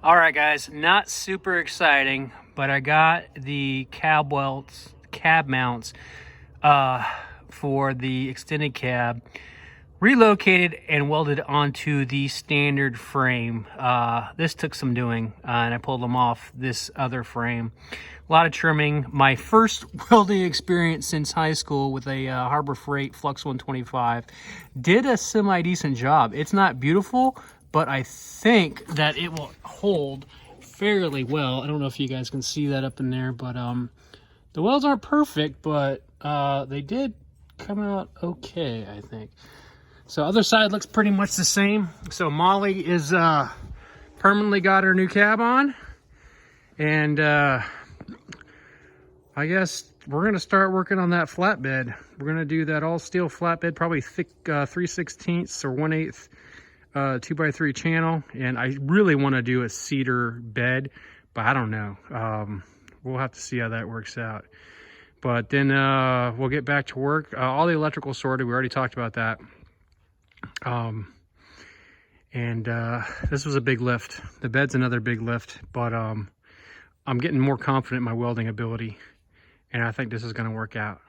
All right, guys, not super exciting, but I got the cab mounts uh, for the extended cab relocated and welded onto the standard frame. This took some doing, and I pulled them off this other frame. A lot of trimming. My first welding experience since high school with a Harbor Freight Flux 125 did a semi-decent job. It's not beautiful, but I think that it will hold fairly well. I don't know if you guys can see that up in there, but the welds aren't perfect, but they did come out okay, I think. So other side looks pretty much the same. So Molly is permanently got her new cab on, and I guess we're gonna start working on that flatbed. We're gonna do that all steel flatbed, probably thick 3/16 or 1/8 2x3 channel, and I really want to do a cedar bed, but I don't know. We'll have to see how that works out. But then we'll get back to work. All the electrical sorted. We already talked about that. This was a big lift. The bed's another big lift, but I'm getting more confident in my welding ability, and I think this is going to work out.